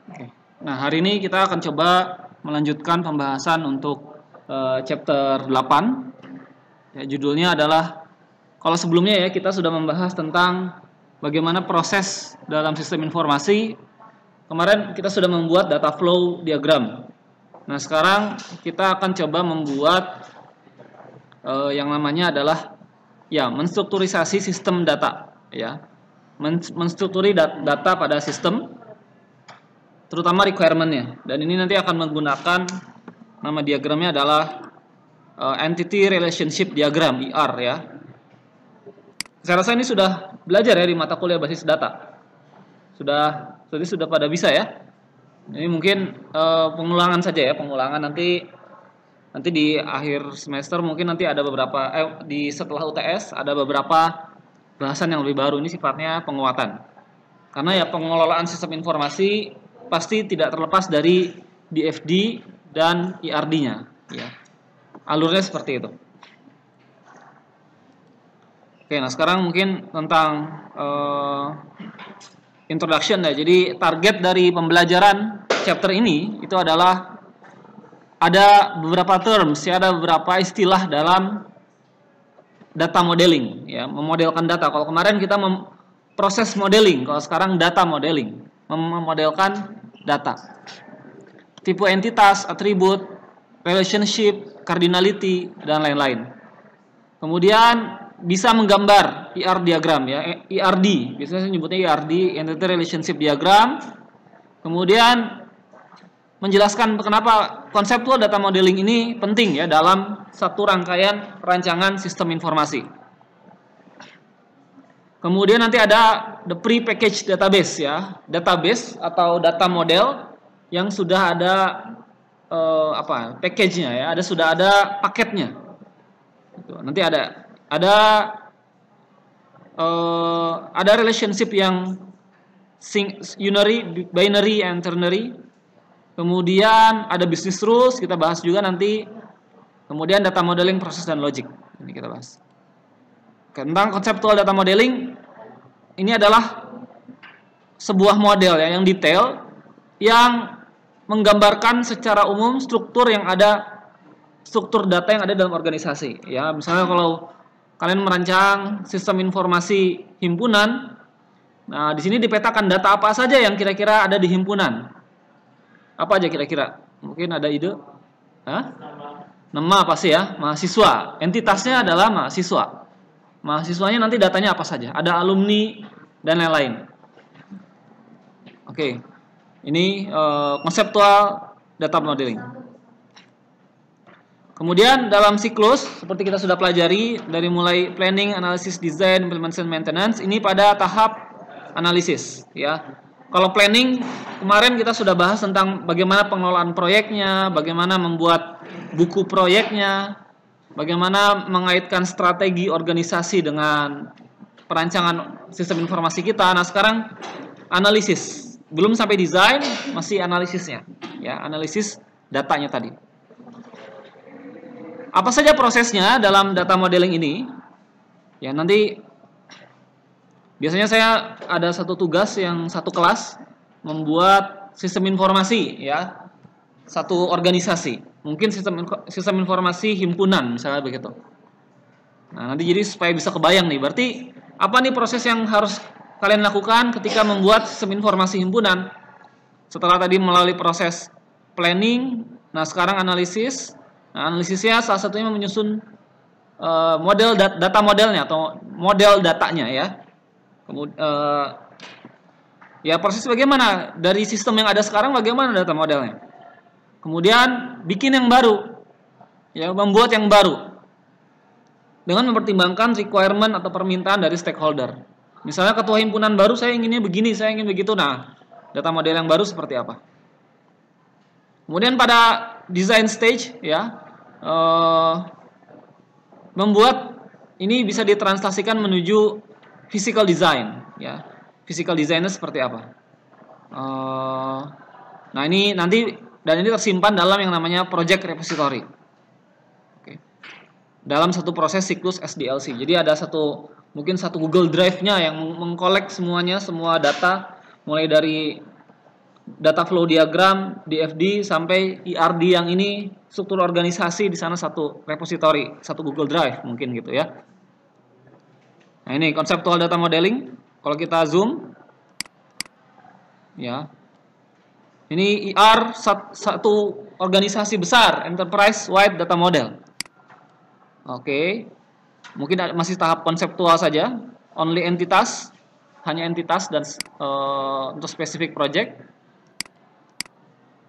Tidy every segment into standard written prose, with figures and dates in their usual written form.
Oke. Nah, hari ini kita akan coba melanjutkan pembahasan untuk chapter 8. Ya, judulnya adalah, kalau sebelumnya ya kita sudah membahas tentang bagaimana proses dalam sistem informasi. Kemarin kita sudah membuat data flow diagram. Nah, sekarang kita akan coba membuat yang namanya adalah ya menstrukturisasi sistem data, ya. Menstrukturi data pada sistem, terutama requirement-nya. Dan ini nanti akan menggunakan nama diagramnya adalah Entity Relationship Diagram, ER, ya. Saya rasa ini sudah belajar ya di mata kuliah basis data. Sudah pada bisa ya. Ini mungkin pengulangan saja ya, pengulangan nanti di akhir semester mungkin nanti ada beberapa di setelah UTS ada beberapa bahasan yang lebih baru. Ini sifatnya penguatan. Karena ya pengelolaan sistem informasi pasti tidak terlepas dari DFD dan IRD-nya, ya. Alurnya seperti itu. Oke, nah sekarang mungkin tentang introduction ya. Jadi target dari pembelajaran chapter ini itu adalah ada beberapa terms ya, ada beberapa istilah dalam data modeling ya, memodelkan data. Kalau kemarin kita proses modeling, kalau sekarang data modeling, memodelkan data. Tipe entitas, atribut, relationship, cardinality, dan lain-lain. Kemudian bisa menggambar ER diagram ya, ERD, biasanya saya nyebutnya ERD, Entity Relationship Diagram. Kemudian menjelaskan kenapa konseptual data modeling ini penting ya dalam satu rangkaian perancangan sistem informasi. Kemudian nanti ada the pre-packaged database ya, database atau data model yang sudah ada package-nya ya, sudah ada paketnya. Nanti ada relationship yang unary, binary, and ternary. Kemudian ada business rules, kita bahas juga nanti. Kemudian data modeling, proses, dan logic. Ini kita bahas. Tentang konseptual data modeling, ini adalah sebuah model ya, yang detail, yang menggambarkan secara umum struktur data yang ada dalam organisasi. Ya, misalnya kalau kalian merancang sistem informasi himpunan, nah di sini dipetakan data apa saja yang kira-kira ada di himpunan. Apa aja kira-kira? Mungkin ada ide? Nama pasti ya, mahasiswa. Entitasnya adalah mahasiswa. Mahasiswanya nanti datanya apa saja? Ada alumni dan lain-lain. Oke. Ini konseptual data modeling. Kemudian dalam siklus seperti kita sudah pelajari dari mulai planning, analysis, design, implementation, maintenance, ini pada tahap analisis ya. Kalau planning kemarin kita sudah bahas tentang bagaimana pengelolaan proyeknya, bagaimana membuat buku proyeknya, bagaimana mengaitkan strategi organisasi dengan perancangan sistem informasi kita. Nah, sekarang analisis. Belum sampai desain, masih analisisnya. Ya, analisis datanya tadi. Apa saja prosesnya dalam data modeling ini? Ya, nanti biasanya saya ada satu tugas yang satu kelas membuat sistem informasi ya, satu organisasi. Mungkin sistem informasi himpunan misalnya begitu. Nah, nanti jadi supaya bisa kebayang nih, berarti apa nih proses yang harus kalian lakukan ketika membuat sistem informasi himpunan? Setelah tadi melalui proses planning, nah sekarang analisis. Nah, analisisnya salah satunya menyusun model data modelnya atau model datanya ya. Kemudian ya proses bagaimana dari sistem yang ada sekarang, bagaimana data modelnya. Kemudian bikin yang baru, ya, membuat yang baru dengan mempertimbangkan requirement atau permintaan dari stakeholder. Misalnya ketua himpunan baru, saya inginnya begini, saya ingin begitu. Nah, data model yang baru seperti apa? Kemudian pada design stage, ya, membuat ini bisa ditranslasikan menuju physical design, ya. Physical design-nya seperti apa? Nah, ini nanti dan ini tersimpan dalam yang namanya project repository. Oke. Dalam satu proses siklus SDLC. Jadi ada mungkin satu Google Drive-nya yang mengkolek semuanya, semua data mulai dari data flow diagram, DFD sampai ERD yang ini struktur organisasi di sana satu repository, satu Google Drive mungkin gitu ya. Nah, ini konseptual data modeling. Kalau kita zoom ya. Ini ER satu organisasi besar, enterprise wide data model. Oke. Mungkin masih tahap konseptual saja, only entitas, hanya entitas dan untuk spesifik project.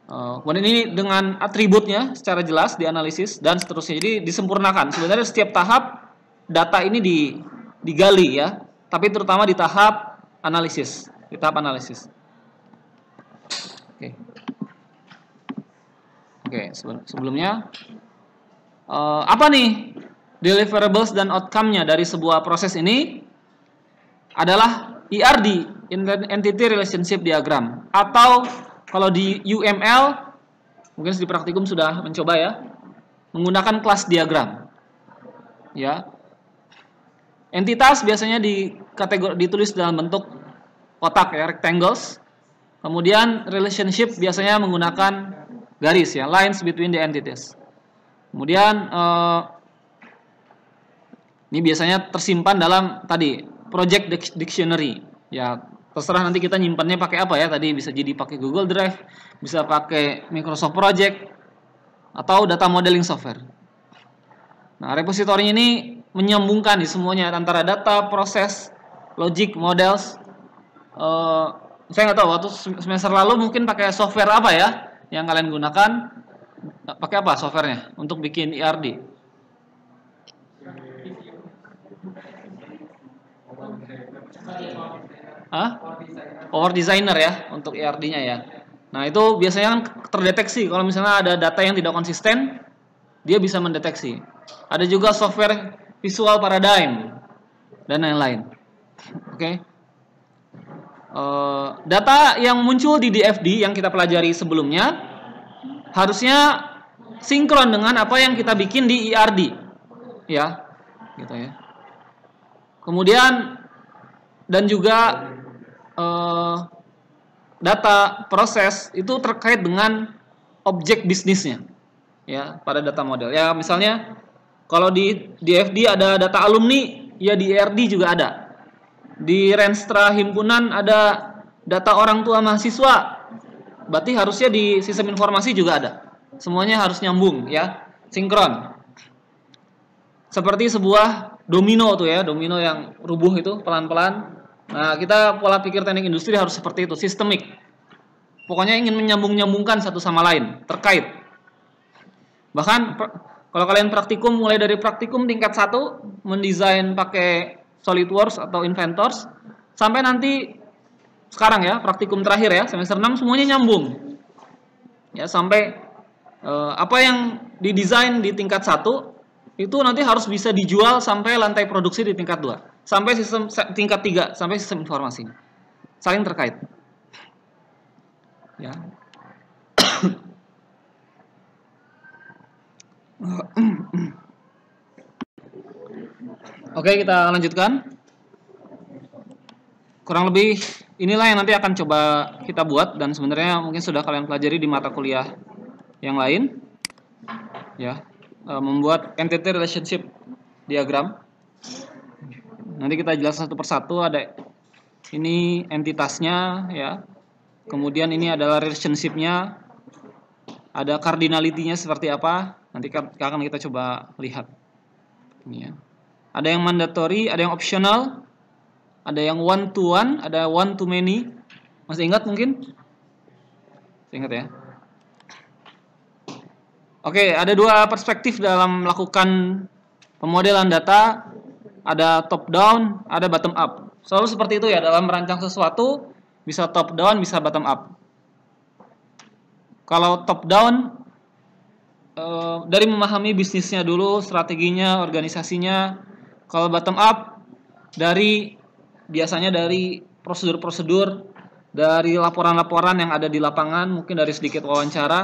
Kemudian ini dengan atributnya secara jelas dianalisis dan seterusnya. Jadi disempurnakan. Sebenarnya setiap tahap data ini digali ya, tapi terutama di tahap analisis, Oke, sebelumnya apa nih deliverables dan outcome-nya dari sebuah proses ini? Adalah ERD, Entity Relationship Diagram, atau kalau di UML mungkin di praktikum sudah mencoba ya, menggunakan kelas diagram. Ya. Entitas biasanya ditulis dalam bentuk kotak ya, rectangles. Kemudian relationship biasanya menggunakan garis ya, lines between the entities. Kemudian ini biasanya tersimpan dalam tadi project dictionary. Ya, terserah nanti kita nyimpannya pakai apa ya. Tadi bisa jadi pakai Google Drive, bisa pakai Microsoft Project atau data modeling software. Nah, repositorinya ini menyambungkan di semuanya antara data, proses, logic, models. Saya nggak tahu waktu semester lalu mungkin pakai software apa ya yang kalian gunakan, pakai apa softwarenya untuk bikin ERD? Power Designer ya untuk ERD-nya ya. Nah, itu biasanya kan terdeteksi kalau misalnya ada data yang tidak konsisten, dia bisa mendeteksi. Ada juga software Visual Paradigm dan lain-lain. Oke. Data yang muncul di DFD yang kita pelajari sebelumnya harusnya sinkron dengan apa yang kita bikin di ERD, ya, gitu ya. Kemudian dan juga data proses itu terkait dengan objek bisnisnya, ya, pada data model. Ya, misalnya kalau di DFD ada data alumni, ya di ERD juga ada. Di Renstra Himpunan ada data orang tua mahasiswa, berarti harusnya di sistem informasi juga ada. Semuanya harus nyambung ya, sinkron. Seperti sebuah domino tuh ya, domino yang rubuh itu pelan-pelan. Nah, kita pola pikir teknik industri harus seperti itu, sistemik. Pokoknya ingin menyambung-nyambungkan satu sama lain, terkait. Bahkan kalau kalian praktikum, mulai dari praktikum tingkat 1, mendesain pakai SolidWorks atau Inventors, sampai nanti sekarang ya, praktikum terakhir ya, semester 6 semuanya nyambung. Ya, sampai apa yang didesain di tingkat 1 itu nanti harus bisa dijual sampai lantai produksi di tingkat 2, sampai sistem tingkat 3, sampai sistem informasi. Saling terkait. Ya. Oke, kita lanjutkan. Kurang lebih inilah yang nanti akan coba kita buat, dan sebenarnya mungkin sudah kalian pelajari di mata kuliah yang lain. Ya, membuat entity relationship diagram. Nanti kita jelaskan satu persatu. Ada ini entitasnya ya. Kemudian ini adalah relationship-nya. Ada cardinality-nya seperti apa? Nanti akan kita coba lihat. Ini ya. Ada yang mandatory, ada yang optional, ada yang one to one, ada one to many. Masih ingat mungkin? Masih ingat ya? Oke, ada dua perspektif dalam melakukan pemodelan data. Ada top down, ada bottom up. Selalu seperti itu ya, dalam merancang sesuatu bisa top down, bisa bottom up. Kalau top down dari memahami bisnisnya dulu, strateginya, organisasinya. Kalau bottom up biasanya dari prosedur-prosedur, dari laporan-laporan yang ada di lapangan, mungkin dari sedikit wawancara.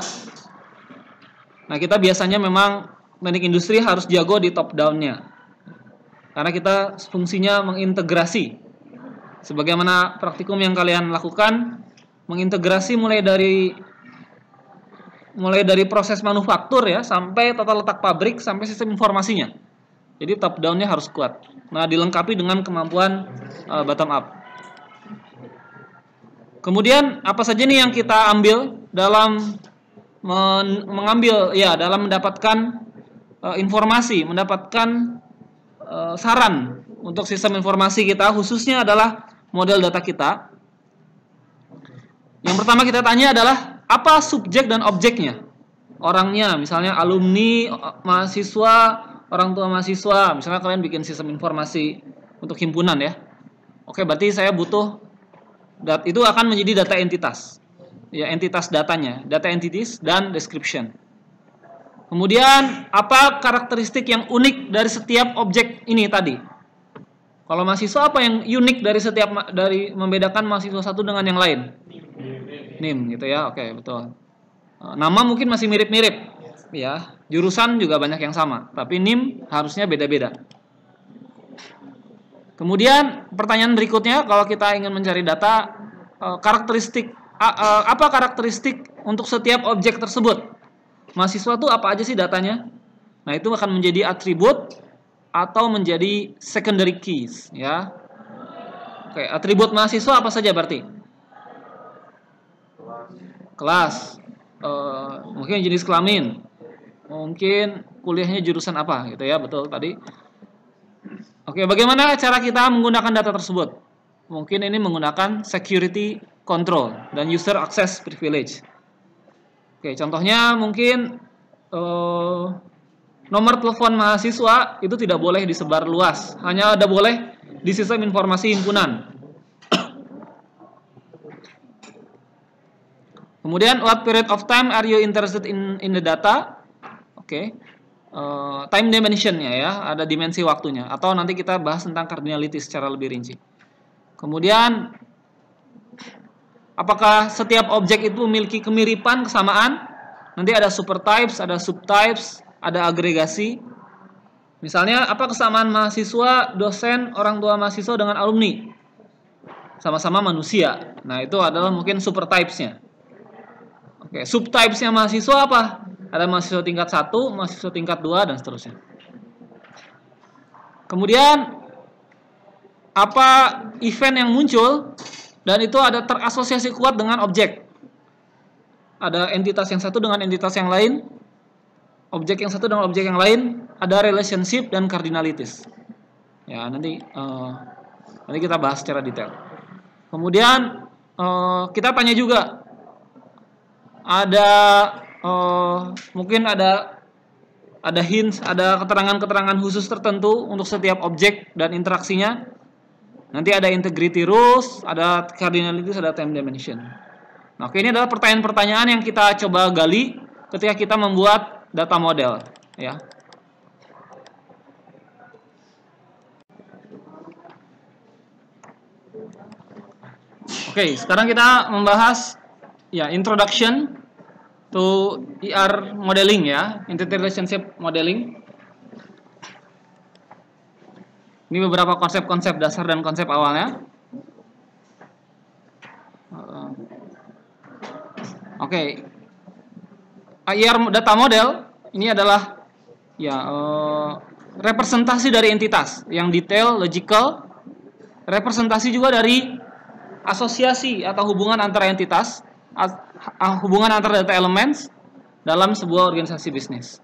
Nah, kita biasanya memang teknik industri harus jago di top down-nya. Karena kita fungsinya mengintegrasi. Sebagaimana praktikum yang kalian lakukan, mengintegrasi mulai dari proses manufaktur ya sampai tata letak pabrik sampai sistem informasinya. Jadi top down-nya harus kuat. Nah, dilengkapi dengan kemampuan bottom up. Kemudian apa saja nih yang kita ambil dalam dalam mendapatkan informasi, mendapatkan saran untuk sistem informasi kita, khususnya adalah model data kita. Yang pertama kita tanya adalah apa subjek dan objeknya? Orangnya, misalnya alumni, mahasiswa, orang tua mahasiswa. Misalnya kalian bikin sistem informasi untuk himpunan ya. Oke, berarti saya butuh itu akan menjadi data entitas. Ya, entitas datanya, data entities dan description. Kemudian apa karakteristik yang unik dari setiap objek ini tadi? Kalau mahasiswa apa yang unik dari membedakan mahasiswa satu dengan yang lain? NIM gitu ya. Oke, betul. Nama mungkin masih mirip-mirip ya. Jurusan juga banyak yang sama, tapi NIM harusnya beda-beda. Kemudian pertanyaan berikutnya, kalau kita ingin mencari data, apa karakteristik untuk setiap objek tersebut? Mahasiswa itu apa aja sih datanya? Nah, itu akan menjadi atribut atau menjadi secondary keys ya. Oke, atribut mahasiswa apa saja berarti? Kelas, mungkin jenis kelamin, mungkin kuliahnya jurusan apa gitu ya, betul tadi. Oke, bagaimana cara kita menggunakan data tersebut? Mungkin ini menggunakan security control dan user access privilege. Oke, contohnya mungkin nomor telepon mahasiswa itu tidak boleh disebar luas, hanya ada boleh di sistem informasi himpunan. Kemudian, what period of time are you interested in the data? Oke. Time dimensionnya ya, ada dimensi waktunya. Atau nanti kita bahas tentang cardinality secara lebih rinci. Kemudian, apakah setiap objek itu memiliki kemiripan, kesamaan? Nanti ada supertypes, ada subtypes, ada agregasi. Misalnya, apa kesamaan mahasiswa, dosen, orang tua mahasiswa dengan alumni? Sama-sama manusia. Nah, itu adalah mungkin supertypes-nya. Oke, subtypes-nya mahasiswa apa? Ada mahasiswa tingkat 1, mahasiswa tingkat 2, dan seterusnya. Kemudian, apa event yang muncul, dan itu ada terasosiasi kuat dengan objek. Ada entitas yang satu dengan entitas yang lain, objek yang satu dengan objek yang lain, ada relationship dan cardinalities. Ya, nanti kita bahas secara detail. Kemudian, kita tanya juga, mungkin ada hints, ada keterangan-keterangan khusus tertentu untuk setiap objek dan interaksinya. Nanti ada integrity rules, ada cardinalities, ada time dimension. Nah, oke, ini adalah pertanyaan-pertanyaan yang kita coba gali ketika kita membuat data model, ya. Oke, sekarang kita membahas introduction to ER modeling ya, entity relationship modeling. Ini beberapa konsep-konsep dasar dan konsep awalnya. Oke. ER data model ini adalah representasi dari entitas yang detail, logical, representasi juga dari asosiasi atau hubungan antara entitas, hubungan antara data elements dalam sebuah organisasi bisnis.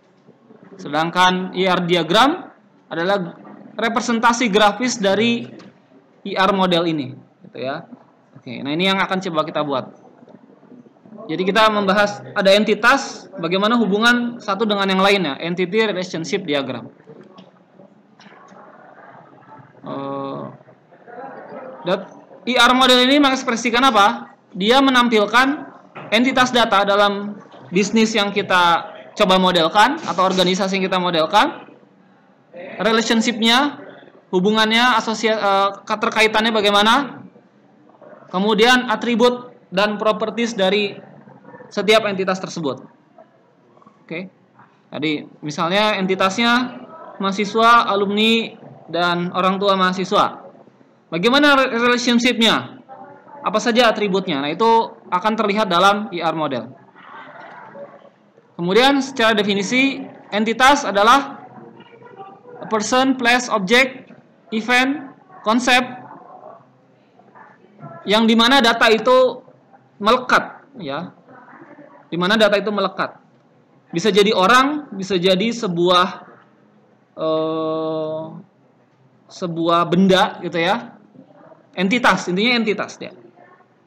Sedangkan ER diagram adalah representasi grafis dari ER model ini, gitu ya. Oke, nah ini yang akan coba kita buat. Jadi kita membahas ada entitas, bagaimana hubungan satu dengan yang lainnya, entity relationship diagram. ER model ini mengekspresikan apa? Dia menampilkan entitas data dalam bisnis yang kita coba modelkan atau organisasi yang kita modelkan, relationship-nya, hubungannya, keterkaitannya bagaimana, kemudian atribut dan properties dari setiap entitas tersebut. Oke. Jadi misalnya entitasnya mahasiswa, alumni, dan orang tua mahasiswa. Bagaimana relationship-nya? apa saja atributnya. Nah, itu akan terlihat dalam ER model. Kemudian secara definisi, entitas adalah a person, place, object, event, konsep yang dimana data itu melekat, ya. Dimana data itu melekat. Bisa jadi orang, bisa jadi sebuah benda gitu ya. Entitas, intinya entitas dia.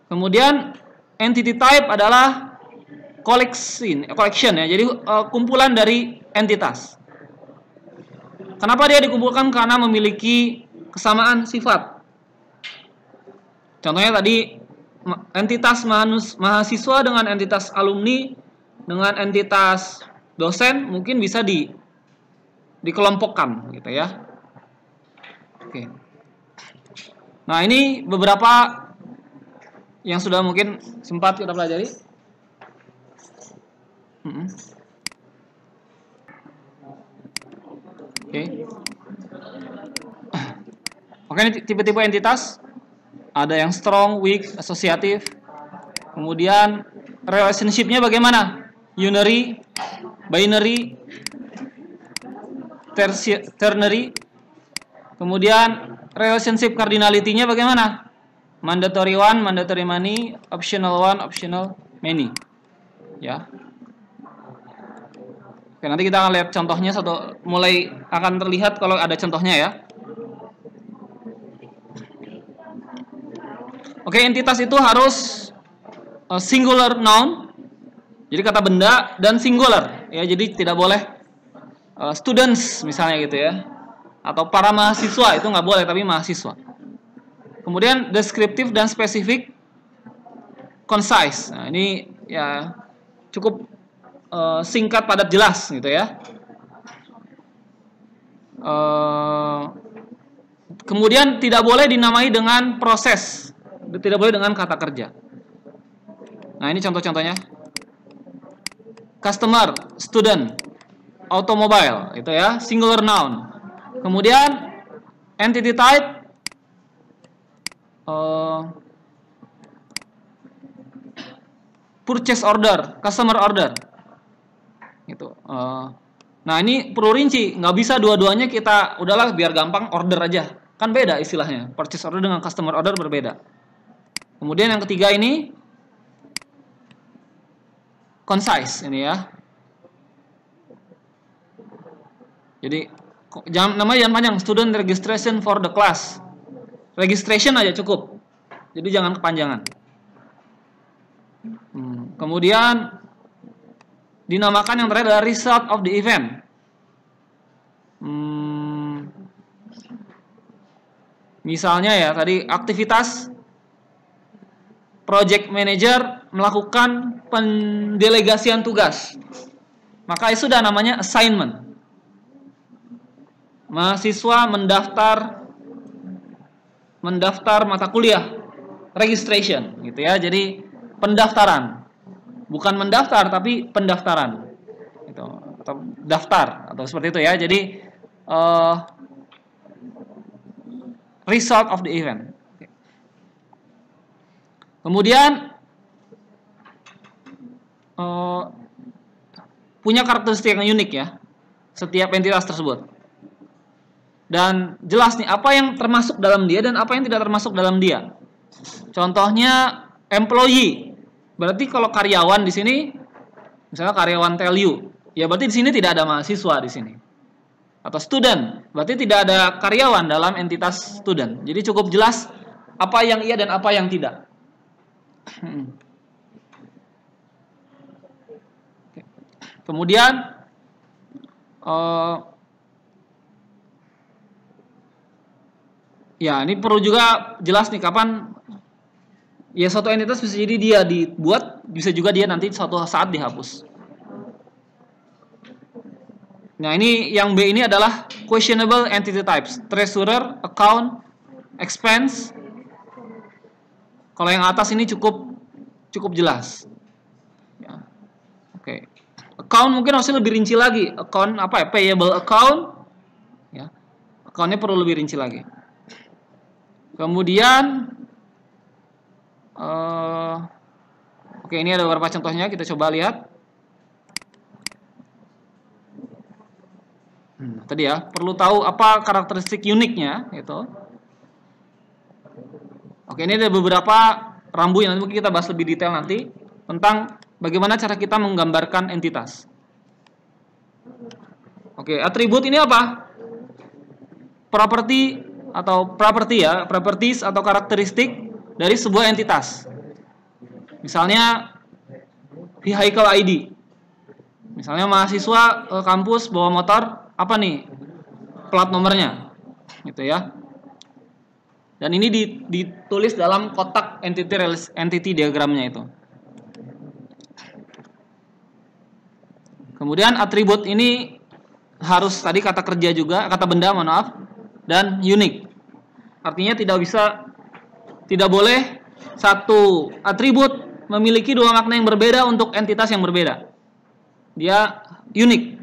Kemudian entity type adalah collection ya. Jadi kumpulan dari entitas. Kenapa dia dikumpulkan? Karena memiliki kesamaan sifat. Contohnya tadi entitas mahasiswa dengan entitas alumni dengan entitas dosen mungkin bisa dikelompokkan gitu ya. Oke. Nah, ini beberapa yang sudah mungkin sempat kita pelajari. Oke, ini tipe-tipe entitas. Ada yang strong, weak, associative. Kemudian relationship-nya bagaimana? Unary, binary, ternary. Kemudian relationship cardinality-nya bagaimana? Mandatory one, mandatory many, optional one, optional many. Ya. Oke, nanti kita akan lihat contohnya mulai akan terlihat kalau ada contohnya ya. Oke, entitas itu harus singular noun. Jadi kata benda dan singular ya. Jadi tidak boleh students misalnya gitu ya. Atau para mahasiswa itu nggak boleh, tapi mahasiswa. Kemudian deskriptif dan spesifik, concise. Nah, ini ya cukup singkat, padat, jelas gitu ya. Kemudian tidak boleh dinamai dengan proses, tidak boleh dengan kata kerja. Nah, ini contoh-contohnya. Customer, student, automobile, itu ya, singular noun. Kemudian entity type, purchase order, customer order, gitu. Nah, ini perlu rinci, nggak bisa dua-duanya kita udahlah biar gampang order aja, kan beda istilahnya. Purchase order dengan customer order berbeda. Kemudian yang ketiga ini concise ini ya. Jadi namanya jangan panjang, student registration for the class. Registration aja cukup. Jadi jangan kepanjangan. Kemudian dinamakan yang terakhir adalah result of the event. Misalnya ya tadi aktivitas project manager melakukan pendelegasian tugas. Maka itu sudah namanya assignment. Mahasiswa mendaftar mata kuliah, registration gitu ya. Jadi pendaftaran. Bukan mendaftar tapi pendaftaran. Gitu. Atau daftar atau seperti itu ya. Jadi result of the event. Kemudian punya karakteristik yang unik ya, setiap entitas tersebut. Dan jelas nih apa yang termasuk dalam dia dan apa yang tidak termasuk dalam dia. Contohnya employee. Berarti kalau karyawan di sini, misalnya karyawan tell you, ya berarti di sini tidak ada mahasiswa di sini. Atau student, berarti tidak ada karyawan dalam entitas student. Jadi cukup jelas apa yang iya dan apa yang tidak. Kemudian ya ini perlu juga jelas nih kapan ya suatu entitas bisa jadi dia dibuat, bisa juga dia nanti suatu saat dihapus. Nah, ini yang B ini adalah questionable entity types, treasurer, account, expense. Kalau yang atas ini cukup jelas. Ya. Oke. Account mungkin harusnya lebih rinci lagi. Account apa ya? Payable account. Ya. Accountnya perlu lebih rinci lagi. Kemudian Oke, ini ada beberapa contohnya, kita coba lihat. Tadi ya, perlu tahu apa karakteristik uniknya itu. Oke, ini ada beberapa rambu yang nanti kita bahas lebih detail nanti tentang bagaimana cara kita menggambarkan entitas. Oke, atribut ini apa? Properti atau properties atau karakteristik dari sebuah entitas. Misalnya vehicle ID. Misalnya mahasiswa ke kampus bawa motor, apa nih plat nomornya, gitu ya. Dan ini ditulis dalam kotak entity diagramnya itu. Kemudian atribut ini harus tadi kata kerja juga, kata benda, mohon maaf, dan unik. Artinya tidak boleh satu atribut memiliki dua makna yang berbeda untuk entitas yang berbeda. Dia unik.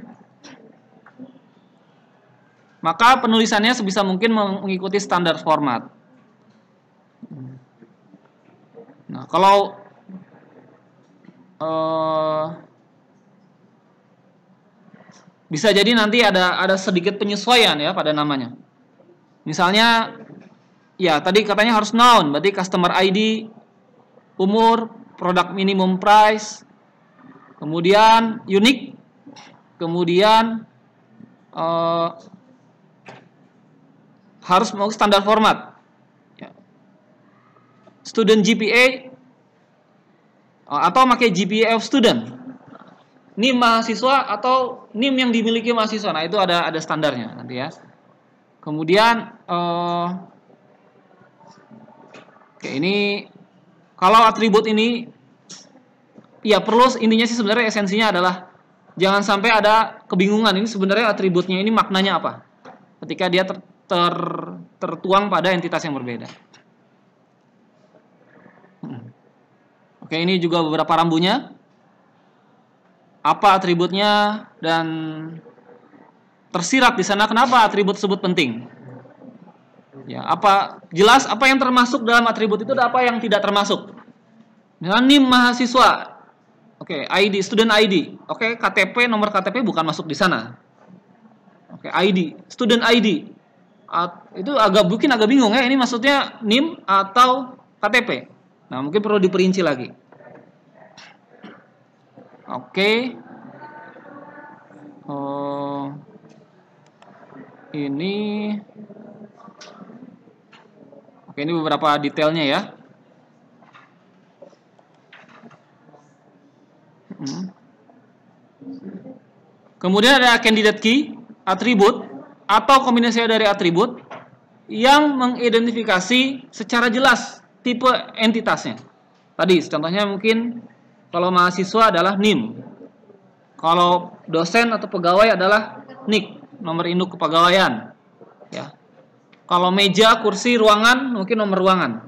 Maka penulisannya sebisa mungkin mengikuti standar format. Nah, kalau bisa jadi nanti ada sedikit penyesuaian ya pada namanya. Misalnya, ya tadi katanya harus noun, berarti customer ID, umur, product minimum price, kemudian unique, kemudian harus mau standar format. Student GPA atau pakai GPA of student. NIM mahasiswa atau NIM yang dimiliki mahasiswa. Nah, itu ada standarnya nanti ya. Kemudian oke, ini kalau atribut ini ya perlu, intinya sih sebenarnya esensinya adalah jangan sampai ada kebingungan. Ini sebenarnya atributnya ini maknanya apa ketika dia tertuang pada entitas yang berbeda. Oke, ini juga beberapa rambunya. Apa atributnya dan tersirat di sana kenapa atribut tersebut penting. Ya, jelas apa yang termasuk dalam atribut itu dan apa yang tidak termasuk. Misalnya NIM mahasiswa. Oke, ID, student ID. Oke, KTP, nomor KTP bukan masuk di sana. Oke, ID, student ID. Itu mungkin agak bingung ya, ini maksudnya NIM atau KTP. Nah, mungkin perlu diperinci lagi. Oke. Ini beberapa detailnya ya. Kemudian ada candidate key, atribut atau kombinasi dari atribut yang mengidentifikasi secara jelas tipe entitasnya. Tadi contohnya mungkin kalau mahasiswa adalah NIM. Kalau dosen atau pegawai adalah NIK, nomor induk kepegawaian. Ya. Kalau meja, kursi, ruangan, mungkin nomor ruangan.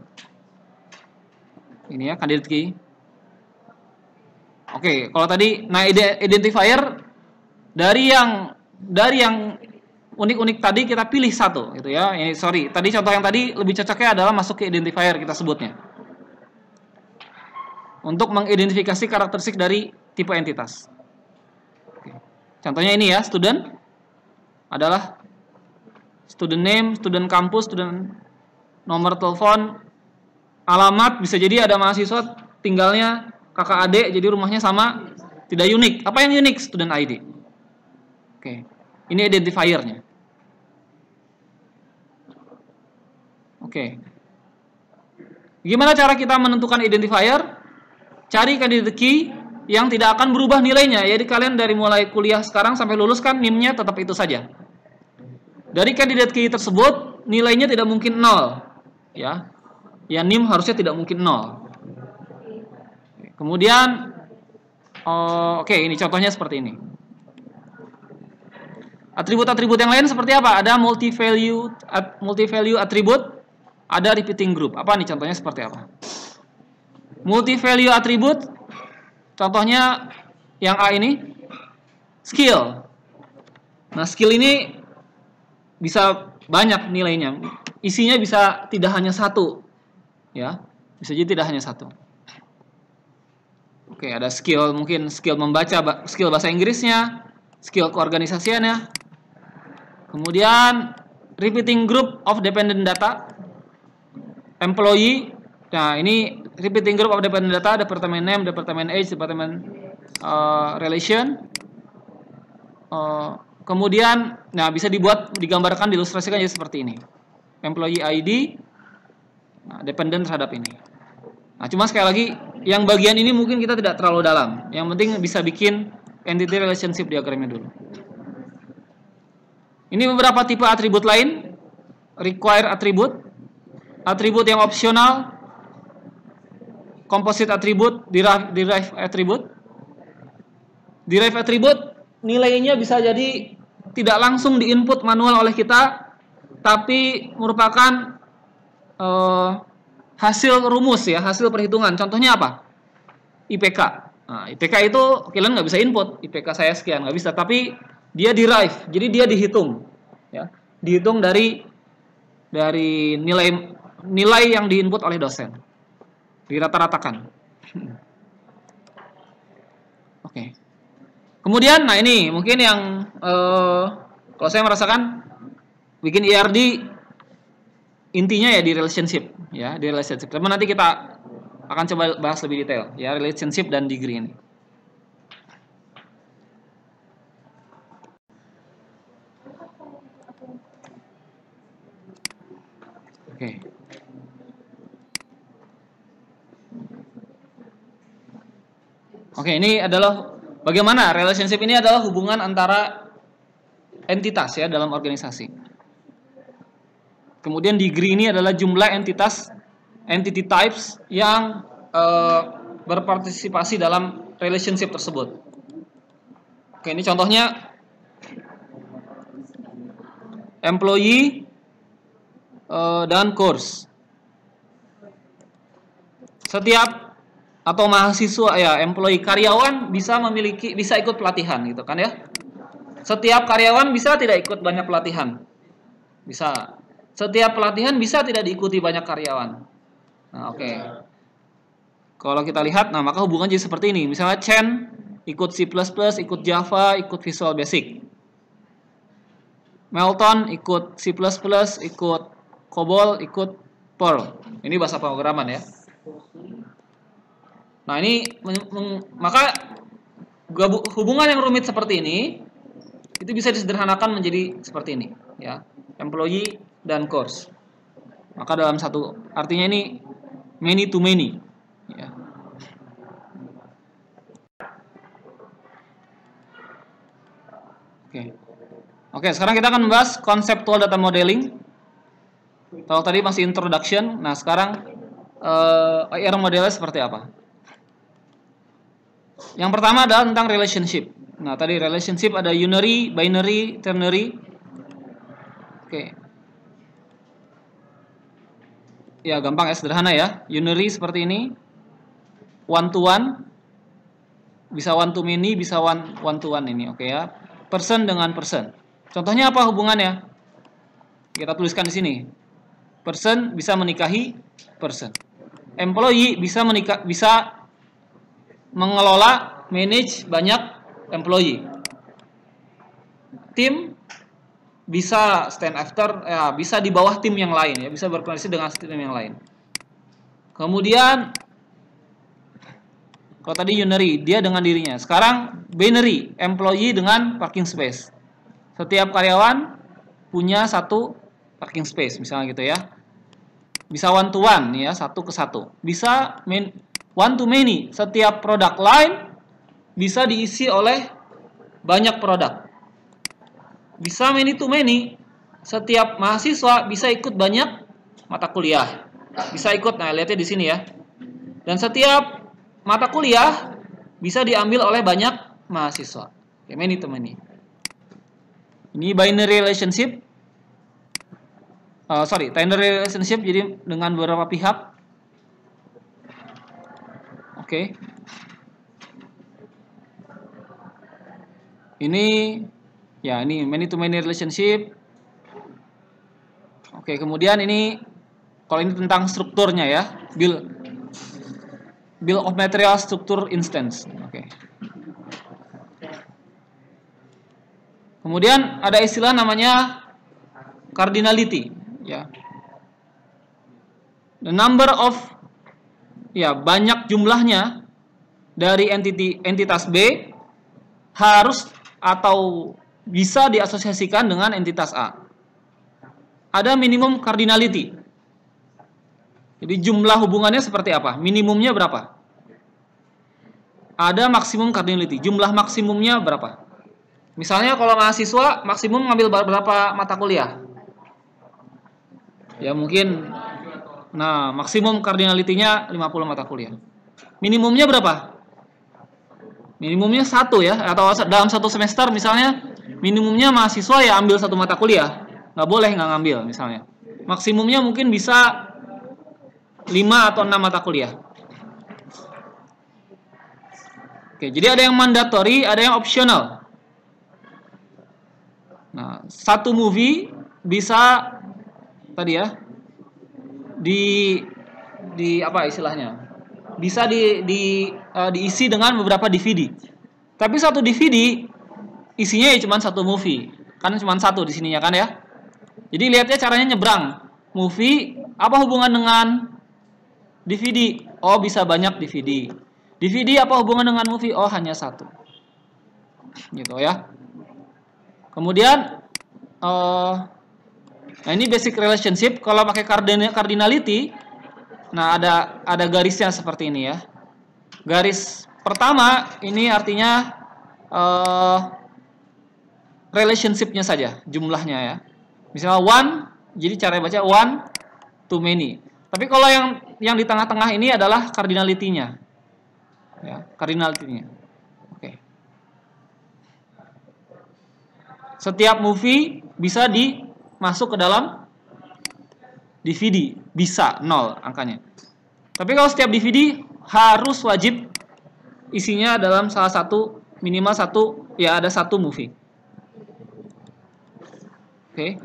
Ini ya, candidate key. Oke, kalau tadi, nah identifier dari yang unik-unik tadi kita pilih satu, gitu ya. Ini tadi contoh yang tadi lebih cocoknya adalah masuk ke identifier kita sebutnya. Untuk mengidentifikasi karakteristik dari tipe entitas. Oke. Contohnya ini ya, student adalah student name, student kampus, student nomor telepon, alamat, bisa jadi ada mahasiswa tinggalnya kakak adik, jadi rumahnya sama, tidak unik. Apa yang unik? Student ID. Oke, ini identifiernya. Oke. Gimana cara kita menentukan identifier? Cari candidate key yang tidak akan berubah nilainya. Jadi kalian dari mulai kuliah sekarang sampai lulus kan NIM-nya tetap itu saja. Dari candidate key tersebut nilainya tidak mungkin 0. Ya. Ya NIM harusnya tidak mungkin 0. Kemudian oke, ini contohnya seperti ini. Atribut-atribut yang lain seperti apa? Ada multi-value atribut, ada repeating group. Apa nih contohnya seperti apa? Multi-value atribut, contohnya yang A ini, skill. Nah, skill ini bisa banyak nilainya. Isinya bisa tidak hanya satu. Ya. Bisa jadi tidak hanya satu. Oke, ada skill, mungkin skill membaca, skill bahasa Inggrisnya, skill keorganisasiannya. Kemudian repeating group of dependent data, employee. Nah, ini repeating group of dependent data, department name, department age, department relation. Kemudian, nah bisa digambarkan, diilustrasikan jadi seperti ini. Employee ID, nah, dependent terhadap ini. Nah, cuma sekali lagi, yang bagian ini mungkin kita tidak terlalu dalam. Yang penting bisa bikin entity relationship diagramnya dulu. Ini beberapa tipe atribut lain. Require atribut, atribut yang opsional, composite atribut, derive atribut. Derive atribut nilainya bisa jadi tidak langsung diinput manual oleh kita, tapi merupakan hasil rumus ya, hasil perhitungan. Contohnya apa? IPK. Nah, IPK itu kalian nggak bisa input. IPK saya sekian, nggak bisa. Tapi dia derive, jadi dia dihitung, ya, dihitung dari nilai yang diinput oleh dosen, dirata-ratakan. Oke. Kemudian, nah ini mungkin yang kalau saya merasakan bikin ERD intinya ya di relationship, ya di relationship. Tapi nanti kita akan coba bahas lebih detail, ya relationship dan degree ini. Oke. Oke, ini adalah bagaimana relationship ini adalah hubungan antara entitas ya dalam organisasi. Kemudian degree ini adalah jumlah entitas, entity types yang berpartisipasi dalam relationship tersebut. Oke, ini contohnya employee dan course. Setiap atau mahasiswa ya, employee karyawan bisa ikut pelatihan gitu kan ya. Setiap karyawan bisa tidak ikut banyak pelatihan. Bisa. Setiap pelatihan bisa tidak diikuti banyak karyawan. Nah, oke. Kalau kita lihat, nah maka hubungan jadi seperti ini. Misalnya Chen ikut C++, ikut Java, ikut Visual Basic. Melton ikut C++, ikut COBOL, ikut Perl. Ini bahasa pemrograman ya. Nah, ini maka hubungan yang rumit seperti ini itu bisa disederhanakan menjadi seperti ini, ya. Employee dan course. Maka dalam satu artinya ini many to many, ya. Oke, sekarang kita akan membahas conceptual data modeling. Kalau tadi masih introduction, nah sekarang OER modelnya seperti apa? Yang pertama adalah tentang relationship. Nah, tadi relationship ada unary, binary, ternary. Oke. Ya, gampang ya, sederhana ya. Unary seperti ini. One to one. Bisa one to many, bisa one to one ini, oke ya. Person dengan person. Contohnya apa hubungannya? Kita tuliskan di sini. Person bisa menikahi person. Employee bisa mengelola, manage banyak employee. Tim bisa stand after, ya, bisa di bawah tim yang lain, ya, bisa berkoneksi dengan tim yang lain. Kemudian kalau tadi unary, dia dengan dirinya. Sekarang binary, employee dengan parking space. Setiap karyawan punya satu parking space, misalnya gitu ya. Bisa one to one, ya, satu ke satu. Bisa one to many, setiap produk line bisa diisi oleh banyak produk. Bisa many to many, setiap mahasiswa bisa ikut banyak mata kuliah. Bisa ikut, nah lihatnya di sini ya. Dan setiap mata kuliah bisa diambil oleh banyak mahasiswa. Oke, many to many. Ini binary relationship. Ternary relationship jadi dengan beberapa pihak. Oke. Ini ya, ini many to many relationship. Oke, kemudian ini kalau ini tentang strukturnya ya. Bill of material structure instance. Oke. Kemudian ada istilah namanya cardinality, ya. The number of, ya, banyak jumlahnya dari entitas B harus atau bisa diasosiasikan dengan entitas A. Ada minimum cardinality. Jadi jumlah hubungannya seperti apa? Minimumnya berapa? Ada maksimum cardinality. Jumlah maksimumnya berapa? Misalnya kalau mahasiswa maksimum ngambil berapa mata kuliah? Ya mungkin, nah maksimum cardinality-nya 50 mata kuliah. Minimumnya berapa? Minimumnya 1 ya. Atau dalam satu semester misalnya minimumnya mahasiswa ya ambil 1 mata kuliah. Nggak boleh nggak ngambil misalnya. Maksimumnya mungkin bisa 5 atau 6 mata kuliah. Oke, jadi ada yang mandatory, ada yang optional. Nah, satu movie bisa tadi ya di apa istilahnya? Bisa diisi dengan beberapa DVD. Tapi satu DVD isinya ya cuma satu movie. Kan cuma satu di sininya kan ya. Jadi lihatnya caranya nyebrang. Movie apa hubungan dengan DVD? Oh, bisa banyak DVD. DVD apa hubungan dengan movie? Oh, hanya satu. Gitu ya. Kemudian nah ini basic relationship. Kalau pakai cardinality, nah ada garisnya seperti ini ya. Garis pertama ini artinya relationship-nya saja, jumlahnya ya. Misalnya one, jadi cara baca one to many. Tapi kalau yang di tengah-tengah ini adalah cardinality-nya. Ya, cardinality-nya. Oke. Setiap movie bisa masuk ke dalam DVD, bisa 0 angkanya. Tapi kalau setiap DVD harus wajib isinya dalam salah satu, minimal satu, ya ada satu movie. Oke.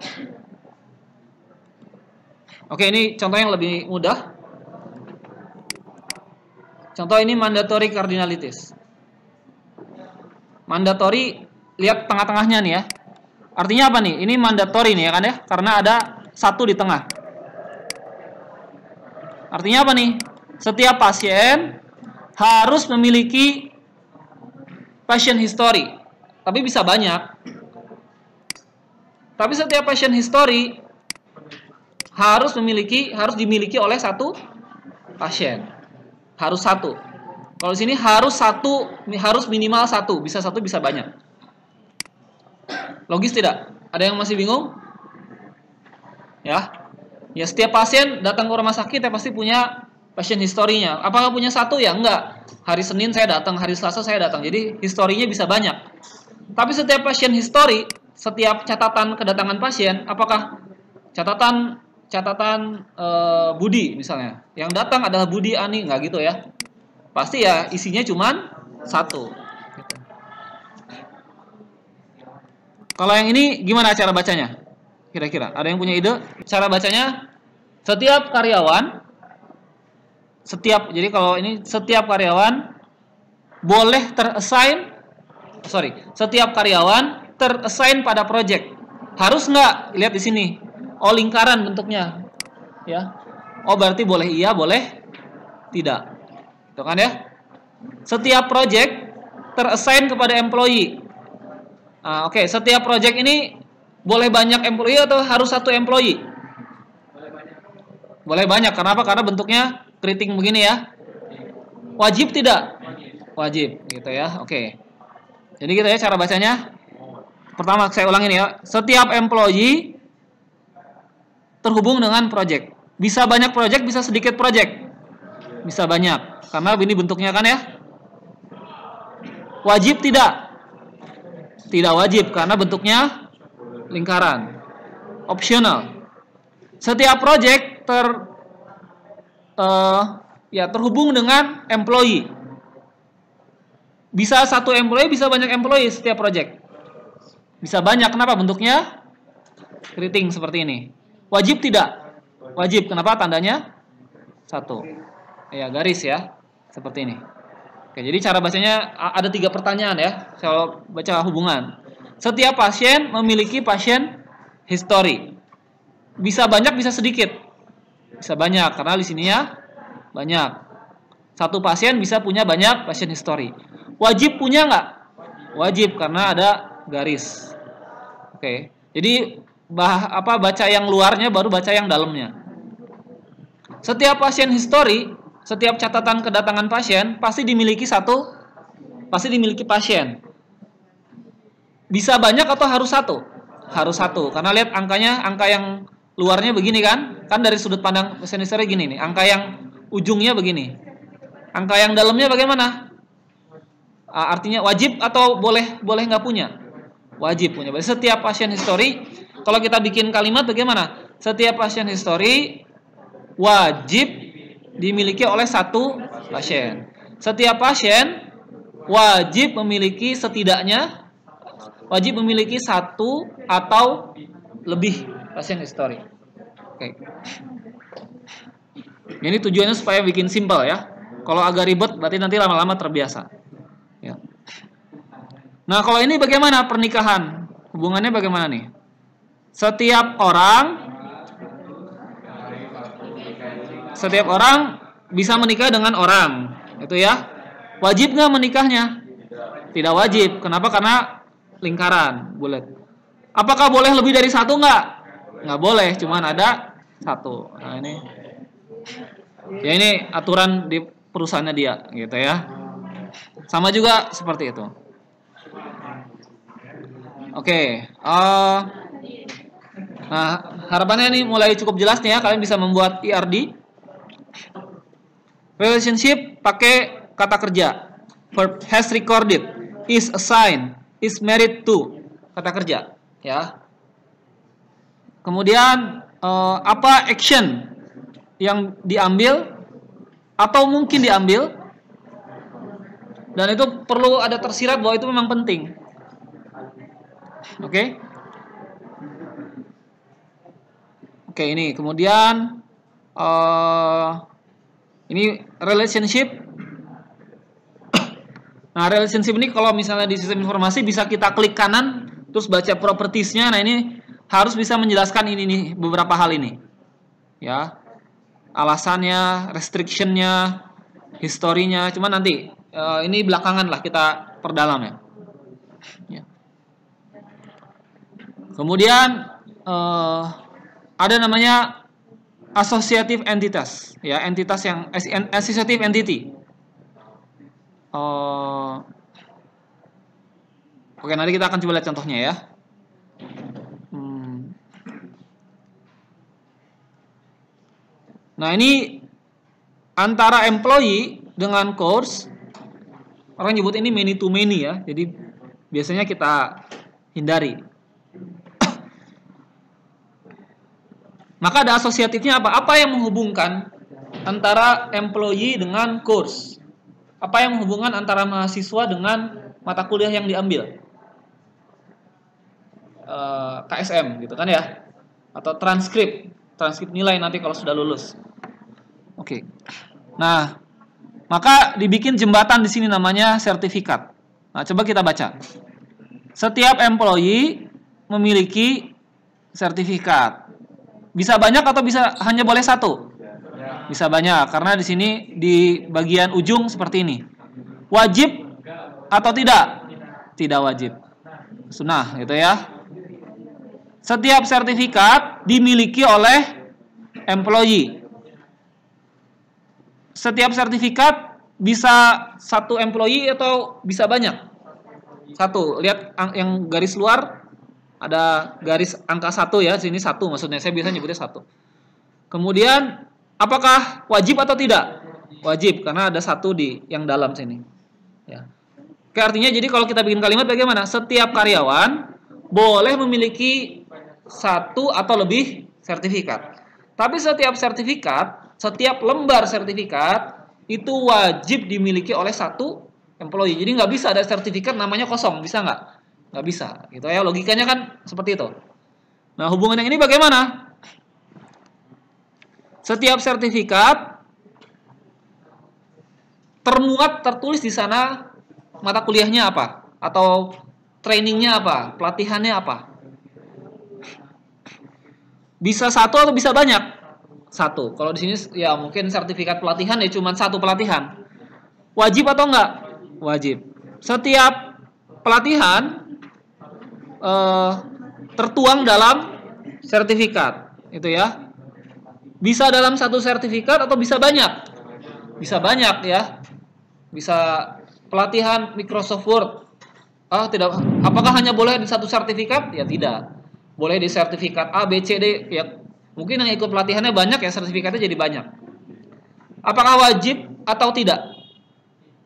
Oke, ini contoh yang lebih mudah. Contoh ini mandatory cardinalities. Mandatory, lihat tengah-tengahnya nih ya. Artinya apa nih? Ini mandatory nih ya kan ya, karena ada satu di tengah. Artinya apa nih? Setiap pasien harus memiliki patient history, tapi bisa banyak. Tapi setiap patient history harus dimiliki oleh satu pasien. Harus satu. Kalau di sini harus satu, harus minimal satu. Bisa satu, bisa banyak. Logis tidak? Ada yang masih bingung? Ya. Ya, setiap pasien datang ke rumah sakit ya pasti punya patient history-nya. Apakah punya satu? Ya enggak. Hari Senin saya datang, hari Selasa saya datang. Jadi historinya bisa banyak. Tapi setiap patient history, setiap catatan kedatangan pasien, apakah catatan Budi misalnya, yang datang adalah Budi Ani, nggak gitu ya? Pasti ya isinya cuman satu. Kalau yang ini gimana cara bacanya? Kira-kira ada yang punya ide? Cara bacanya setiap karyawan, jadi kalau ini setiap karyawan boleh setiap karyawan terassign pada project. Harus nggak? Lihat di sini. Oh, lingkaran bentuknya. Ya. Oh, berarti boleh iya, boleh tidak. Itu kan ya? Setiap project terassign kepada employee. Nah, oke, setiap project ini boleh banyak employee atau harus satu employee? Boleh banyak. Kenapa? Karena bentuknya keriting begini ya. Wajib tidak? Wajib, gitu ya. Oke. Jadi gitu ya cara bacanya. Pertama saya ulangin ya. Setiap employee terhubung dengan project. Bisa banyak project, bisa sedikit project. Bisa banyak. Karena ini bentuknya kan ya. Wajib tidak? Tidak wajib karena bentuknya lingkaran. Optional. Setiap project terhubung dengan employee. Bisa satu employee, bisa banyak employee setiap project. Bisa banyak. Kenapa? Bentuknya keriting seperti ini. Wajib tidak? Wajib. Kenapa? Tandanya satu. Ya, garis ya. Seperti ini. Oke, jadi cara bacanya ada 3 pertanyaan ya. Kalau baca hubungan. Setiap pasien memiliki pasien history. Bisa banyak, bisa sedikit. Bisa banyak karena di sini ya banyak. Satu pasien bisa punya banyak pasien history. Wajib punya nggak? Wajib karena ada garis. Oke. Jadi baca yang luarnya baru baca yang dalamnya. Setiap pasien history, setiap catatan kedatangan pasien pasti dimiliki pasien. Bisa banyak atau harus satu? Harus satu. Karena lihat angka yang luarnya begini kan? Kan dari sudut pandang pasien history gini nih. Angka yang ujungnya begini. Angka yang dalamnya bagaimana? Artinya wajib atau boleh nggak punya? Wajib punya. Berarti setiap pasien history, kalau kita bikin kalimat bagaimana? Setiap pasien history wajib dimiliki oleh satu pasien. Setiap pasien wajib memiliki satu atau lebih pasien history. Oke. Ini tujuannya supaya bikin simpel ya. Kalau agak ribet berarti nanti lama-lama terbiasa. Ya. Nah, kalau ini bagaimana pernikahan? Hubungannya bagaimana nih? Setiap orang bisa menikah dengan orang, itu ya. Wajib nggak menikahnya? Tidak wajib. Kenapa? Karena lingkaran, bulat. Apakah boleh lebih dari satu nggak? Nggak boleh, cuman ada satu. Nah ini, ya ini aturan di perusahaannya dia, gitu ya. Sama juga seperti itu. Oke. Nah, harapannya ini mulai cukup jelas nih ya. Kalian bisa membuat ERD. Relationship pakai kata kerja. Verb has recorded, is assigned, is married to. Kata kerja, ya. Kemudian apa action yang diambil atau mungkin diambil, dan itu perlu ada tersirat bahwa itu memang penting. Oke. Oke, ini kemudian ini relationship. Nah, relationship ini kalau misalnya di sistem informasi bisa kita klik kanan terus baca propertiesnya. Nah, ini harus bisa menjelaskan ini nih, beberapa hal ini. Ya. Alasannya, restrictionnya, historinya. Cuman nanti ini belakangan lah kita perdalam ya. Ya. Kemudian ada namanya associative entitas, ya, entitas yang associative entity. Oke, nanti kita akan coba lihat contohnya ya. Nah, ini antara employee dengan course, orang nyebut ini many to many ya. Jadi biasanya kita hindari. Maka ada asosiatifnya apa? Apa yang menghubungkan antara employee dengan course? Apa yang menghubungkan antara mahasiswa dengan mata kuliah yang diambil? KSM gitu kan ya? Atau transkrip nilai nanti kalau sudah lulus. Oke. Nah, maka dibikin jembatan di sini namanya sertifikat. Nah, coba kita baca. Setiap employee memiliki sertifikat. Bisa banyak atau bisa hanya boleh satu? Bisa banyak, karena di sini di bagian ujung seperti ini. Wajib atau tidak? Tidak wajib. Sunnah, gitu ya. Setiap sertifikat dimiliki oleh employee. Setiap sertifikat bisa satu employee atau bisa banyak? Satu. Lihat yang garis luar, ada garis angka 1 ya. Sini 1 maksudnya, saya biasa nyebutnya 1. Kemudian apakah wajib atau tidak? Wajib, karena ada 1 di yang dalam sini. Ya. Oke, artinya jadi kalau kita bikin kalimat bagaimana? Setiap karyawan boleh memiliki 1 atau lebih sertifikat. Tapi setiap sertifikat, setiap lembar sertifikat itu wajib dimiliki oleh 1 employee. Jadi nggak bisa ada sertifikat namanya kosong, bisa nggak? Nggak bisa, gitu ya. Logikanya kan seperti itu. Nah, hubungan yang ini bagaimana? Setiap sertifikat tertulis di sana mata kuliahnya apa, atau trainingnya apa, pelatihannya apa. Bisa satu atau bisa banyak? Satu. Kalau di sini ya mungkin sertifikat pelatihan ya cuma satu pelatihan. Wajib atau enggak? Wajib. Setiap pelatihan tertuang dalam sertifikat, itu ya. Bisa dalam satu sertifikat atau bisa banyak? Bisa banyak ya. Bisa pelatihan Microsoft Word. Tidak. Apakah hanya boleh di satu sertifikat? Ya tidak. Boleh di sertifikat A, B, C, D. Ya, mungkin yang ikut pelatihannya banyak ya, sertifikatnya jadi banyak. Apakah wajib atau tidak?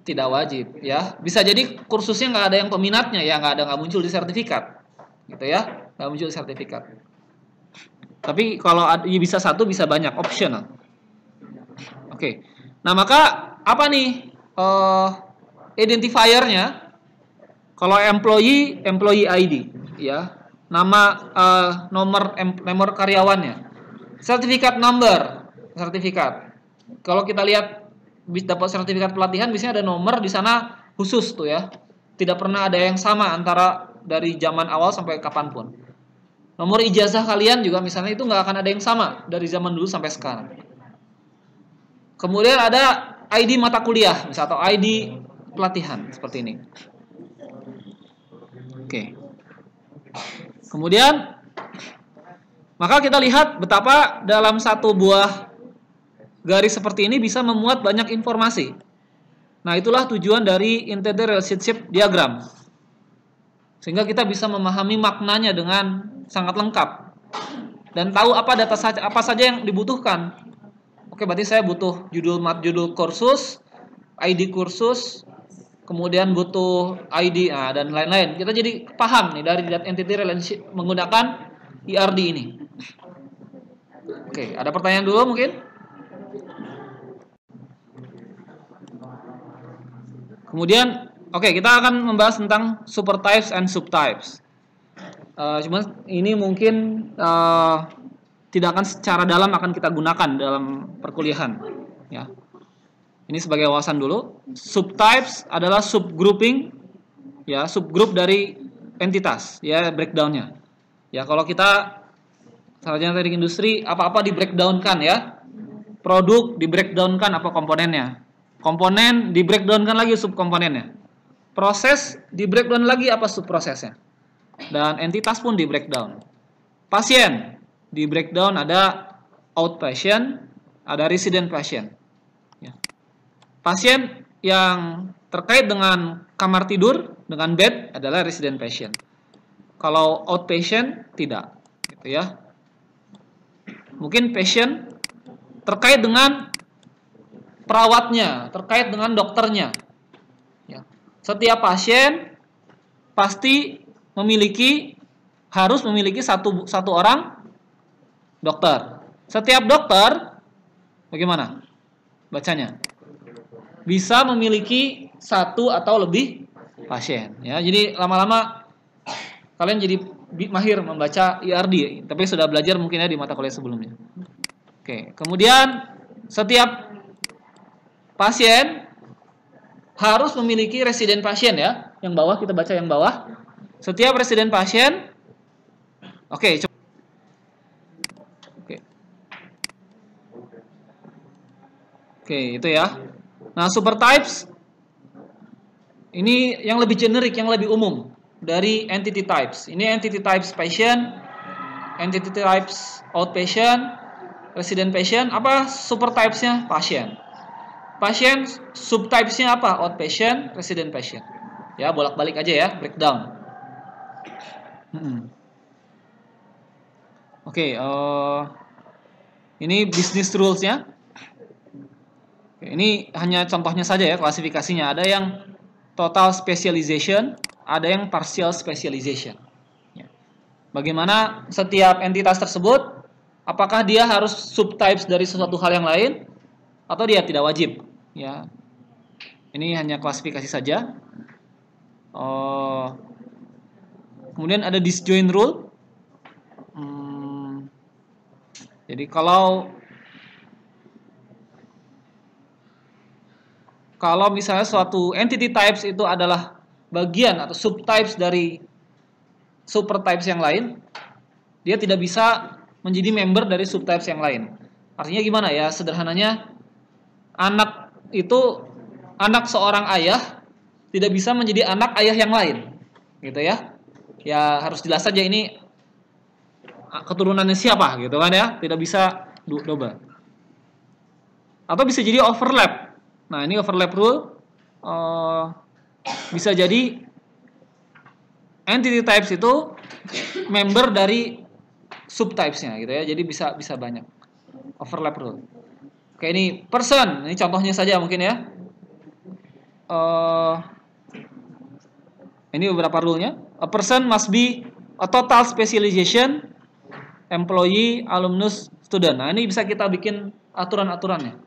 Tidak wajib ya. Bisa jadi kursusnya nggak ada yang peminatnya ya, nggak muncul di sertifikat, gitu ya, nggak muncul di sertifikat. Tapi kalau bisa satu bisa banyak, optional. Oke. Nah maka apa nih identifiernya? Kalau employee ID ya, nama nomor karyawannya, sertifikat number, sertifikat. Kalau kita lihat dapat sertifikat pelatihan biasanya ada nomor di sana khusus tuh ya. Tidak pernah ada yang sama antara dari zaman awal sampai kapanpun. Nomor ijazah kalian juga misalnya itu nggak akan ada yang sama dari zaman dulu sampai sekarang. Kemudian ada ID mata kuliah, misalnya, atau ID pelatihan seperti ini. Oke. Kemudian maka kita lihat betapa dalam satu buah garis seperti ini bisa memuat banyak informasi. Nah, itulah tujuan dari Entity Relationship Diagram. Sehingga kita bisa memahami maknanya dengan sangat lengkap dan tahu apa saja yang dibutuhkan. Oke, berarti saya butuh judul kursus, ID kursus, kemudian butuh ID dan lain-lain. Kita jadi paham nih dari Entity Relationship menggunakan ERD ini. Oke, ada pertanyaan dulu mungkin? Kemudian, kita akan membahas tentang supertypes and subtypes. Cuman ini mungkin tidak akan secara dalam akan kita gunakan dalam perkuliahan. Ya, ini sebagai wawasan dulu. Subtypes adalah subgrouping, ya, subgroup dari entitas, ya, breakdownnya. Ya, kalau kita sarjana teknik industri, apa-apa di breakdownkan ya. Produk di breakdownkan apa komponennya. Komponen di breakdownkan lagi subkomponennya. Proses di breakdown lagi apa subprosesnya. Dan entitas pun di breakdown. Pasien di breakdown ada outpatient, ada resident patient. Ya. Pasien yang terkait dengan kamar tidur, dengan bed adalah resident patient. Kalau outpatient tidak, gitu ya. Mungkin patient terkait dengan perawatnya, terkait dengan dokternya. Ya. Setiap pasien pasti harus memiliki satu orang dokter. Setiap dokter bagaimana bacanya? Bisa memiliki satu atau lebih pasien. Ya, jadi lama-lama kalian jadi mahir membaca ERD, tapi sudah belajar mungkin ya di mata kuliah sebelumnya. Oke, kemudian setiap pasien harus memiliki residen pasien ya. Yang bawah kita baca yang bawah. Setiap residen pasien. Oke, coba. Oke, itu ya. Nah, supertypes ini yang lebih generik, yang lebih umum dari entity types. Ini entity types patient, entity types outpatient, resident patient. Apa supertypes-nya? Pasien. Pasien subtypes-nya apa? Outpatient, resident patient. Ya, bolak-balik aja ya, breakdown. Ini business rules-nya. Ini hanya contohnya saja ya, klasifikasinya. Ada yang total specialization, ada yang partial specialization. Bagaimana setiap entitas tersebut, apakah dia harus subtypes dari sesuatu hal yang lain, atau dia tidak wajib? Ya, ini hanya klasifikasi saja. Kemudian ada disjoint rule. Jadi kalau kalau misalnya suatu entity types itu adalah bagian atau subtypes dari supertypes yang lain, dia tidak bisa menjadi member dari subtypes yang lain. Artinya gimana ya? Sederhananya, anak itu, anak seorang ayah tidak bisa menjadi anak ayah yang lain, gitu ya. Ya harus jelas saja ini keturunannya siapa, gitu kan ya. Tidak bisa double. Atau bisa jadi overlap. Nah, ini overlap rule bisa jadi entity types itu member dari subtypes-nya gitu ya. Jadi bisa banyak. Overlap rule. Oke, ini person. Ini contohnya saja mungkin ya. Ini beberapa rule-nya. A person must be a total specialization, employee, alumnus, student. Nah, ini bisa kita bikin aturan-aturannya.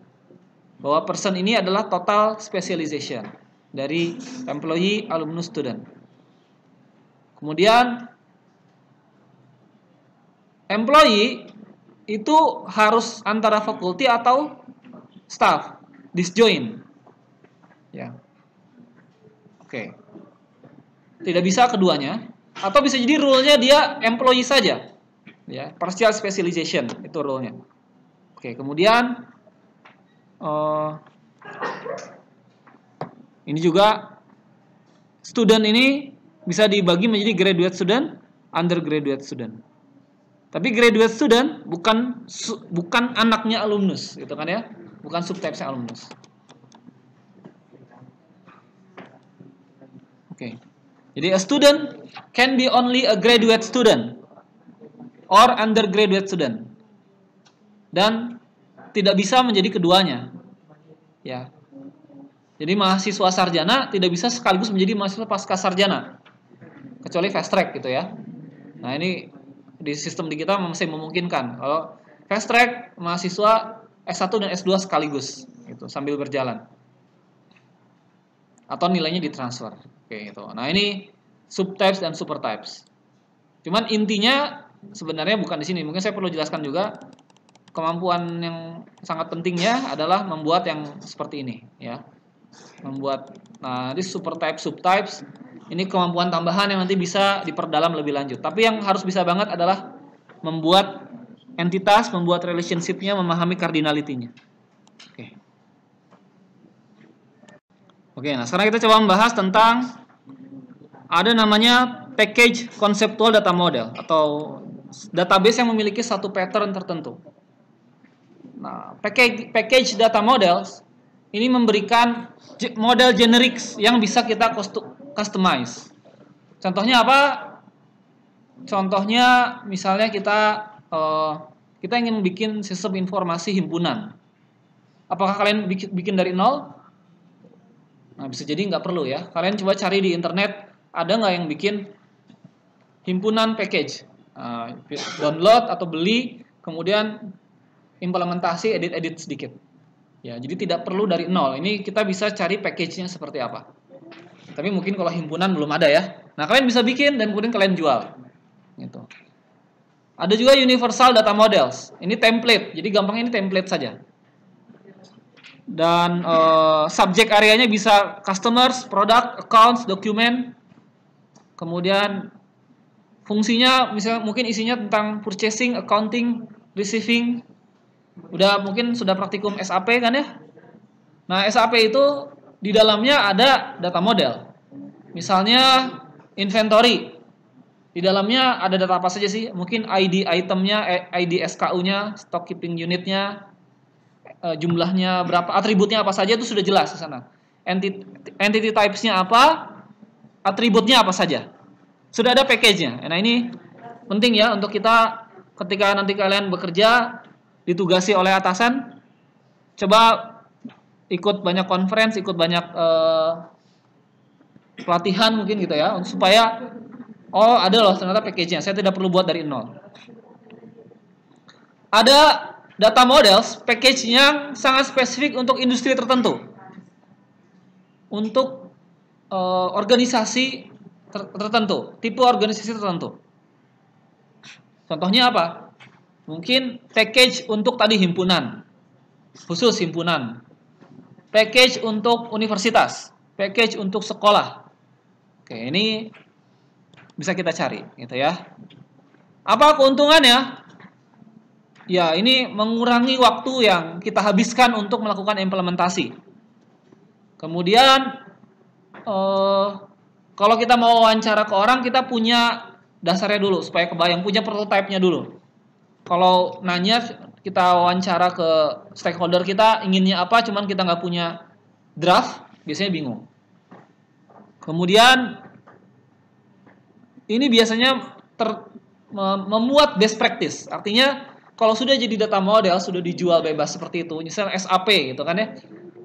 Bahwa person ini adalah total specialization dari employee, alumnus, student. Kemudian employee itu harus antara fakulti atau staff, disjoint. Ya. Oke. Tidak bisa keduanya, atau bisa jadi rule-nya dia employee saja. Ya, partial specialization itu rule-nya. Oke, kemudian ini juga student ini bisa dibagi menjadi graduate student, undergraduate student. Tapi graduate student bukan anaknya alumnus, gitu kan ya? Bukan subtypes alumnus. Oke. Jadi a student can be only a graduate student or undergraduate student. Dan tidak bisa menjadi keduanya. Ya. Jadi mahasiswa sarjana tidak bisa sekaligus menjadi mahasiswa pasca sarjana. Kecuali fast track gitu ya. Nah, ini di sistem di kita masih memungkinkan. Kalau fast track mahasiswa S1 dan S2 sekaligus gitu, sambil berjalan. Atau nilainya ditransfer. Oke, gitu. Nah, ini subtypes dan supertypes. Cuman intinya sebenarnya bukan di sini. Mungkin saya perlu jelaskan juga. Kemampuan yang sangat pentingnya adalah membuat yang seperti ini ya. Membuat, nah ini supertype subtypes, ini kemampuan tambahan yang nanti bisa diperdalam lebih lanjut. Tapi yang harus bisa banget adalah membuat entitas, membuat relationship-nya, memahami cardinality-nya. Oke, nah sekarang kita coba membahas tentang ada namanya package conceptual data model atau database yang memiliki satu pattern tertentu. Nah, package data models ini memberikan model generics yang bisa kita customize. Contohnya apa? Contohnya misalnya kita ingin bikin sistem informasi himpunan. Apakah kalian bikin dari nol? Nah, bisa jadi nggak perlu ya. Kalian coba cari di internet, ada nggak yang bikin himpunan package? Download atau beli, kemudian implementasi, edit sedikit. Ya, jadi tidak perlu dari nol. Ini kita bisa cari package-nya seperti apa. Tapi mungkin kalau himpunan belum ada ya. Nah, kalian bisa bikin dan kemudian kalian jual. Gitu. Ada juga universal data models. Ini template. Jadi gampang, ini template saja. Dan subject areanya bisa customers, product, accounts, document. Kemudian fungsinya misalnya mungkin isinya tentang purchasing, accounting, receiving. Mungkin sudah praktikum SAP kan ya. Nah, SAP itu di dalamnya ada data model. Misalnya inventory. Di dalamnya ada data apa saja sih? Mungkin ID itemnya, ID SKU-nya, stock keeping unitnya, jumlahnya berapa, atributnya apa saja itu sudah jelas di sana. Entity types-nya apa, atributnya apa saja. Sudah ada package-nya. Nah, ini penting ya untuk kita ketika nanti kalian bekerja ditugasi oleh atasan, coba ikut banyak conference, ikut banyak pelatihan mungkin gitu ya, supaya ada loh ternyata package-nya, saya tidak perlu buat dari nol. Ada data models, package yang sangat spesifik untuk industri tertentu, untuk organisasi tertentu, tipe organisasi tertentu. Contohnya apa? Mungkin package untuk tadi himpunan, khusus himpunan. package untuk universitas, package untuk sekolah. Oke, ini bisa kita cari, gitu ya. Apa keuntungannya? Ya, ini mengurangi waktu yang kita habiskan untuk melakukan implementasi. Kemudian, kalau kita mau wawancara ke orang, kita punya dasarnya dulu, supaya kebayang, punya prototipe-nya dulu. Kalau nanya, kita wawancara ke stakeholder kita, inginnya apa, cuman kita nggak punya draft, biasanya bingung. Kemudian, ini biasanya membuat best practice. Artinya, kalau sudah jadi data model, sudah dijual bebas seperti itu, misalnya SAP gitu kan ya,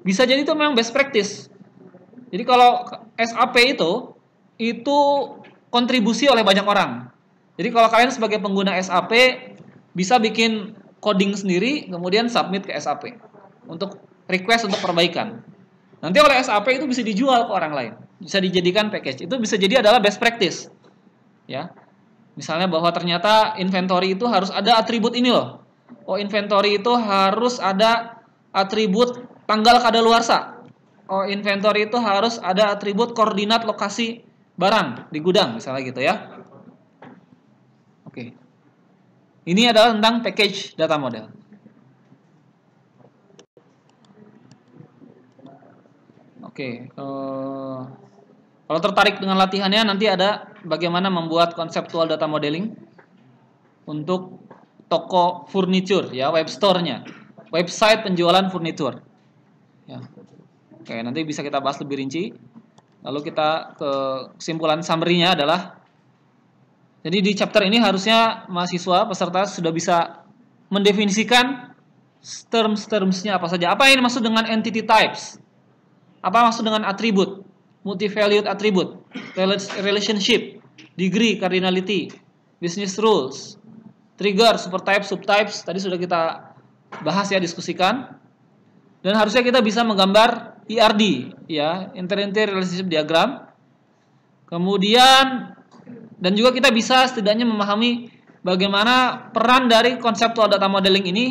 bisa jadi itu memang best practice. Jadi kalau SAP itu kontribusi oleh banyak orang. Jadi kalau kalian sebagai pengguna SAP bisa bikin coding sendiri, kemudian submit ke SAP untuk request untuk perbaikan. Nanti oleh SAP itu bisa dijual ke orang lain, bisa dijadikan package. Itu bisa jadi adalah best practice. Ya. Misalnya bahwa ternyata inventory itu harus ada atribut ini loh. Oh, inventory itu harus ada atribut tanggal kadaluarsa. Oh, inventory itu harus ada atribut koordinat lokasi barang di gudang, misalnya gitu ya. Oke. Ini adalah tentang package data model. Oke. Kalau tertarik dengan latihannya, nanti ada bagaimana membuat konseptual data modeling untuk toko furniture, ya, web store-nya, website penjualan furniture. Ya. Oke, nanti bisa kita bahas lebih rinci. Lalu kita ke kesimpulan summary-nya adalah, jadi di chapter ini harusnya mahasiswa peserta sudah bisa mendefinisikan terms-termsnya apa saja. Apa yang dimaksud dengan entity types? Apa maksud dengan atribut? Multi-valued attribute, relationship, degree, cardinality, business rules, trigger, supertypes, subtypes, tadi sudah kita bahas ya, diskusikan. Dan harusnya kita bisa menggambar ERD, ya, inter-entity relationship diagram. Kemudian, dan juga kita bisa setidaknya memahami bagaimana peran dari konseptual data modeling ini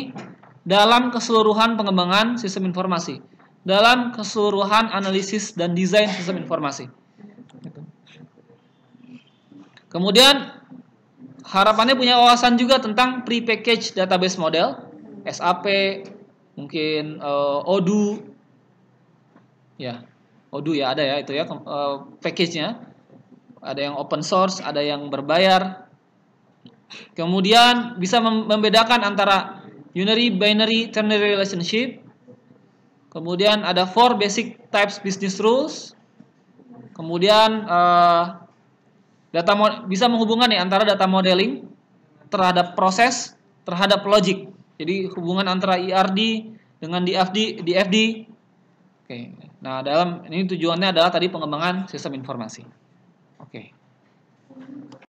dalam keseluruhan pengembangan sistem informasi, dalam keseluruhan analisis dan desain sistem informasi. Kemudian harapannya punya wawasan juga tentang pre-packaged database model, SAP, mungkin Odoo, ya, Odoo ya ada ya itu ya, package-nya, ada yang open source, ada yang berbayar. Kemudian bisa membedakan antara unary, binary, ternary relationship. Kemudian ada 4 basic types business rules. Kemudian bisa menghubungkan nih antara data modeling terhadap proses, terhadap logic. Jadi hubungan antara ERD dengan DFD. Oke. Nah, dalam ini tujuannya adalah tadi pengembangan sistem informasi. Oke.